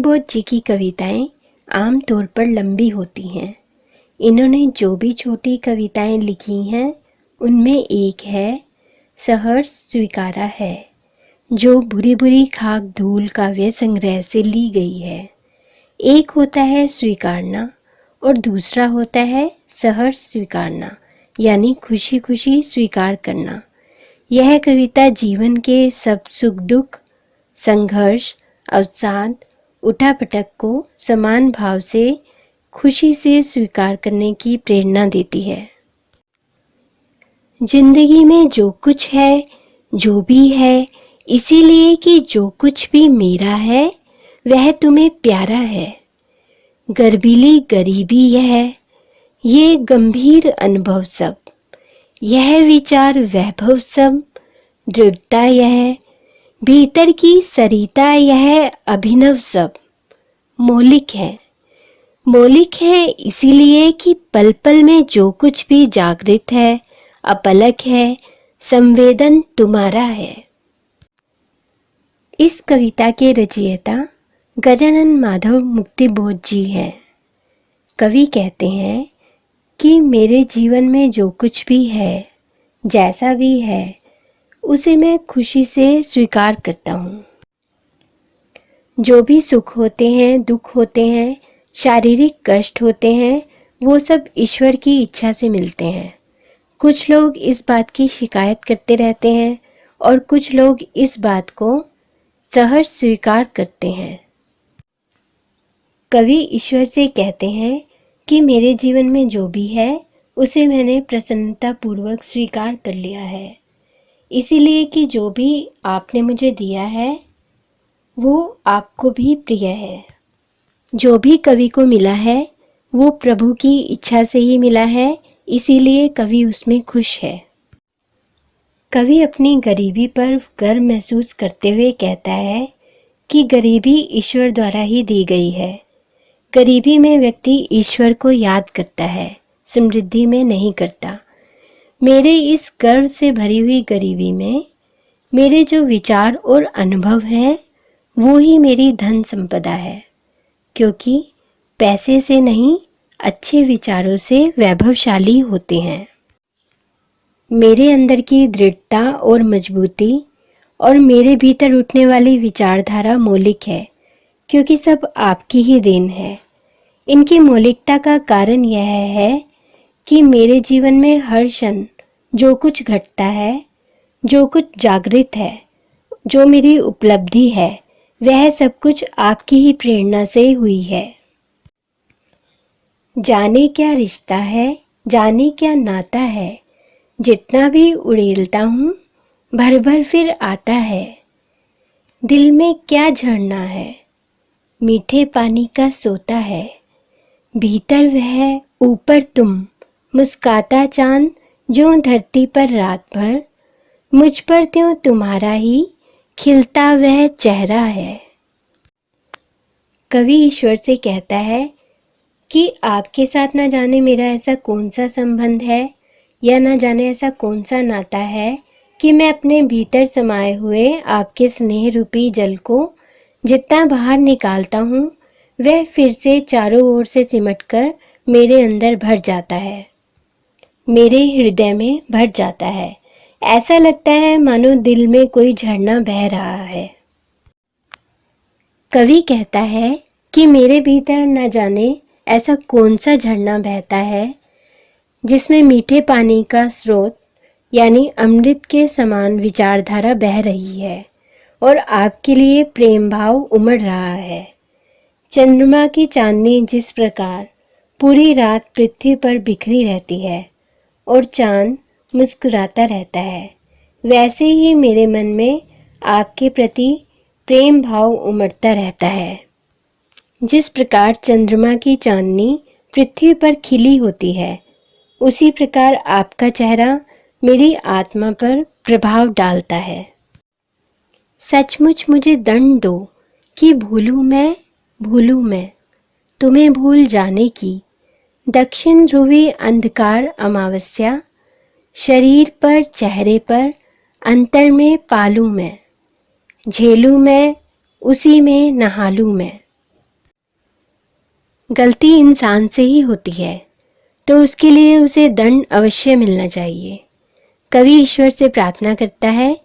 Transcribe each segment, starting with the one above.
मुक्तिबोध जी की कविताएं आम तौर पर लंबी होती हैं। इन्होंने जो भी छोटी कविताएं लिखी हैं उनमें एक है सहर्ष स्वीकारा है, जो बुरी बुरी खाक धूल काव्य संग्रह से ली गई है। एक होता है स्वीकारना और दूसरा होता है सहर्ष स्वीकारना, यानी खुशी खुशी स्वीकार करना। यह कविता जीवन के सब सुख दुख, संघर्ष, अवसाद, उठापटक को समान भाव से खुशी से स्वीकार करने की प्रेरणा देती है। जिंदगी में जो कुछ है, जो भी है, इसीलिए कि जो कुछ भी मेरा है वह तुम्हें प्यारा है। गर्बीली गरीबी यह, ये गंभीर अनुभव सब, यह विचार वैभव सब, दृढ़ता यह, भीतर की सरिता यह अभिनव सब। मौलिक है, मौलिक है इसीलिए कि पल पल में जो कुछ भी जागृत है, अपलक है, संवेदन तुम्हारा है। इस कविता के रचयिता गजानन माधव मुक्तिबोध जी हैं। कवि कहते हैं कि मेरे जीवन में जो कुछ भी है, जैसा भी है, उसे मैं खुशी से स्वीकार करता हूँ। जो भी सुख होते हैं, दुख होते हैं, शारीरिक कष्ट होते हैं, वो सब ईश्वर की इच्छा से मिलते हैं। कुछ लोग इस बात की शिकायत करते रहते हैं और कुछ लोग इस बात को सहर्ष स्वीकार करते हैं। कवि ईश्वर से कहते हैं कि मेरे जीवन में जो भी है उसे मैंने प्रसन्नतापूर्वक स्वीकार कर लिया है, इसीलिए कि जो भी आपने मुझे दिया है वो आपको भी प्रिय है। जो भी कवि को मिला है वो प्रभु की इच्छा से ही मिला है, इसीलिए कवि उसमें खुश है। कवि अपनी गरीबी पर गर्व महसूस करते हुए कहता है कि गरीबी ईश्वर द्वारा ही दी गई है। गरीबी में व्यक्ति ईश्वर को याद करता है, समृद्धि में नहीं करता। मेरे इस गर्व से भरी हुई गरीबी में मेरे जो विचार और अनुभव हैं वो ही मेरी धन संपदा है, क्योंकि पैसे से नहीं, अच्छे विचारों से वैभवशाली होते हैं। मेरे अंदर की दृढ़ता और मजबूती और मेरे भीतर उठने वाली विचारधारा मौलिक है, क्योंकि सब आपकी ही देन है। इनकी मौलिकता का कारण यह है कि मेरे जीवन में हर क्षण जो कुछ घटता है, जो कुछ जागृत है, जो मेरी उपलब्धि है, वह सब कुछ आपकी ही प्रेरणा से हुई है। जाने क्या रिश्ता है, जाने क्या नाता है, जितना भी उड़ेलता हूँ भर भर फिर आता है। दिल में क्या झरना है, मीठे पानी का सोता है, भीतर वह ऊपर तुम, मुस्काता चांद जो धरती पर रात भर, मुझ पर त्यों तुम्हारा ही खिलता वह चेहरा है। कवि ईश्वर से कहता है कि आपके साथ न जाने मेरा ऐसा कौन सा संबंध है या न जाने ऐसा कौन सा नाता है कि मैं अपने भीतर समाये हुए आपके स्नेह रूपी जल को जितना बाहर निकालता हूँ वह फिर से चारों ओर से सिमटकर मेरे अंदर भर जाता है, मेरे हृदय में भर जाता है। ऐसा लगता है मानो दिल में कोई झरना बह रहा है। कवि कहता है कि मेरे भीतर न जाने ऐसा कौन सा झरना बहता है जिसमें मीठे पानी का स्रोत यानी अमृत के समान विचारधारा बह रही है और आपके लिए प्रेम भाव उमड़ रहा है। चंद्रमा की चांदनी जिस प्रकार पूरी रात पृथ्वी पर बिखरी रहती है और चांद मुस्कुराता रहता है, वैसे ही मेरे मन में आपके प्रति प्रेम भाव उमड़ता रहता है। जिस प्रकार चंद्रमा की चांदनी पृथ्वी पर खिली होती है, उसी प्रकार आपका चेहरा मेरी आत्मा पर प्रभाव डालता है। सचमुच मुझे दंड दो कि भूलूं मैं तुम्हें भूल जाने की। दक्षिण ध्रुवी अंधकार अमावस्या, शरीर पर चेहरे पर अंतर में पालूं मैं, झेलूं मैं उसी में नहालूं मैं। गलती इंसान से ही होती है, तो उसके लिए उसे दंड अवश्य मिलना चाहिए। कवि ईश्वर से प्रार्थना करता है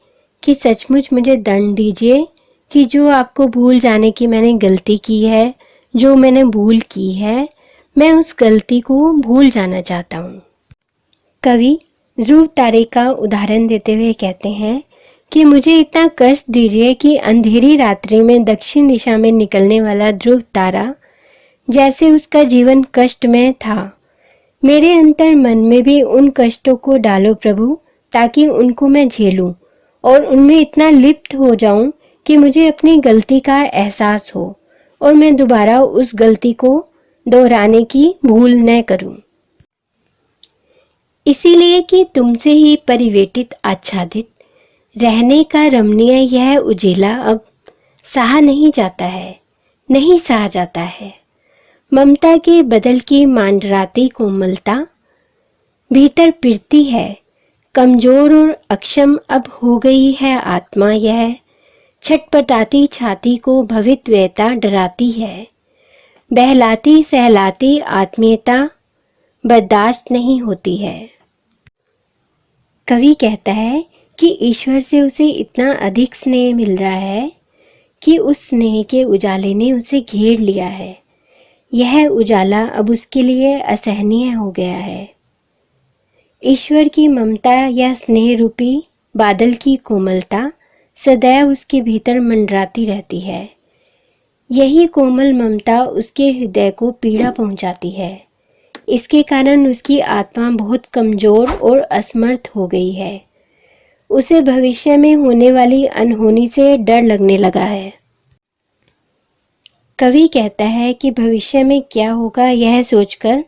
कि सचमुच मुझे दंड दीजिए कि जो आपको भूल जाने की मैंने गलती की है, जो मैंने भूल की है, मैं उस गलती को भूल जाना चाहता हूँ। कवि ध्रुव तारे का उदाहरण देते हुए कहते हैं कि मुझे इतना कष्ट दीजिए कि अंधेरी रात्रि में दक्षिण दिशा में निकलने वाला ध्रुव तारा जैसे उसका जीवन कष्ट में था, मेरे अंतर मन में भी उन कष्टों को डालो प्रभु, ताकि उनको मैं झेलूं और उनमें इतना लिप्त हो जाऊं कि मुझे अपनी गलती का एहसास हो और मैं दोबारा उस गलती को दोहराने की भूल न करूं। इसीलिए कि तुमसे ही परिवेटित आच्छादित रहने का रमणीय यह उजेला अब सहा नहीं जाता है, नहीं सहा जाता है। ममता के बदल की मांडराती कोमलता भीतर पिरती है, कमजोर और अक्षम अब हो गई है आत्मा यह, छटपटाती छाती को भवितव्यता डराती है, बहलाती सहलाती आत्मीयता बर्दाश्त नहीं होती है। कवि कहता है कि ईश्वर से उसे इतना अधिक स्नेह मिल रहा है कि उस स्नेह के उजाले ने उसे घेर लिया है। यह उजाला अब उसके लिए असहनीय हो गया है। ईश्वर की ममता या स्नेह रूपी बादल की कोमलता सदैव उसके भीतर मंडराती रहती है। यही कोमल ममता उसके हृदय को पीड़ा पहुंचाती है। इसके कारण उसकी आत्मा बहुत कमजोर और असमर्थ हो गई है। उसे भविष्य में होने वाली अनहोनी से डर लगने लगा है। कवि कहता है कि भविष्य में क्या होगा यह सोचकर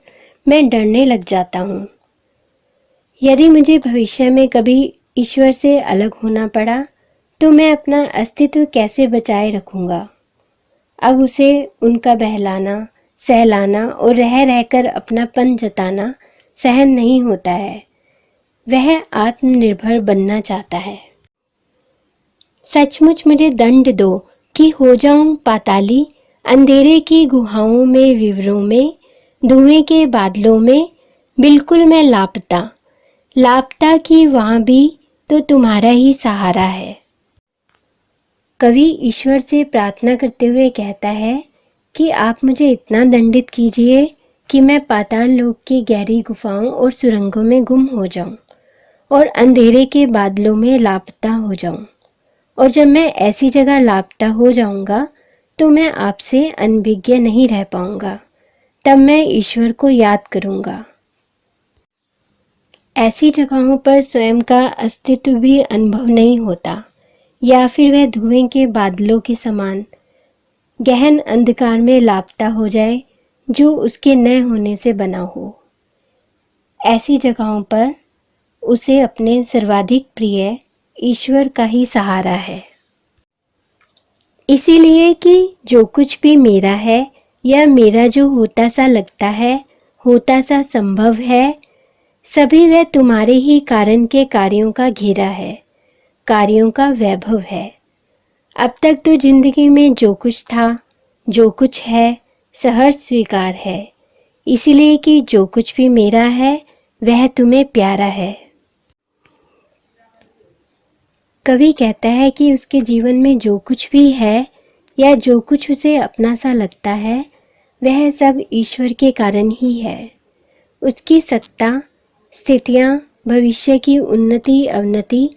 मैं डरने लग जाता हूँ। यदि मुझे भविष्य में कभी ईश्वर से अलग होना पड़ा तो मैं अपना अस्तित्व कैसे बचाए रखूँगा। अब उसे उनका बहलाना, सहलाना और रह रहकर अपनापन जताना सहन नहीं होता है। वह आत्मनिर्भर बनना चाहता है। सचमुच मुझे दंड दो कि हो जाऊं पाताली, अंधेरे की गुहाओं में, विवरों में, धुएं के बादलों में, बिल्कुल मैं लापता, लापता कि वहाँ भी तो तुम्हारा ही सहारा है। कवि ईश्वर से प्रार्थना करते हुए कहता है कि आप मुझे इतना दंडित कीजिए कि मैं पाताल लोक की गहरी गुफाओं और सुरंगों में गुम हो जाऊं और अंधेरे के बादलों में लापता हो जाऊं। और जब मैं ऐसी जगह लापता हो जाऊंगा तो मैं आपसे अनभिज्ञ नहीं रह पाऊंगा। तब मैं ईश्वर को याद करूंगा। ऐसी जगहों पर स्वयं का अस्तित्व भी अनुभव नहीं होता, या फिर वह धुएं के बादलों के समान गहन अंधकार में लापता हो जाए जो उसके न होने से बना हो। ऐसी जगहों पर उसे अपने सर्वाधिक प्रिय ईश्वर का ही सहारा है। इसीलिए कि जो कुछ भी मेरा है या मेरा जो होता सा लगता है, होता सा संभव है, सभी वह तुम्हारे ही कारण के कार्यों का घेरा है, कार्यों का वैभव है। अब तक तो जिंदगी में जो कुछ था, जो कुछ है, सहर्ष स्वीकार है। इसीलिए कि जो कुछ भी मेरा है वह तुम्हें प्यारा है। कवि कहता है कि उसके जीवन में जो कुछ भी है या जो कुछ उसे अपना सा लगता है वह सब ईश्वर के कारण ही है। उसकी सत्ता, स्थितियाँ, भविष्य की उन्नति अवनति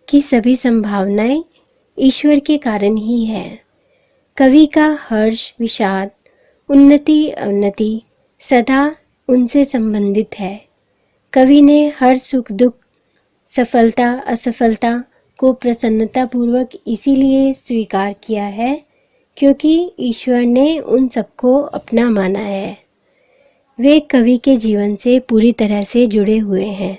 की सभी संभावनाएं ईश्वर के कारण ही है। कवि का हर्ष, विषाद, उन्नति अवनति सदा उनसे संबंधित है। कवि ने हर सुख दुख, सफलता असफलता को प्रसन्नतापूर्वक इसीलिए स्वीकार किया है क्योंकि ईश्वर ने उन सबको अपना माना है। वे कवि के जीवन से पूरी तरह से जुड़े हुए हैं।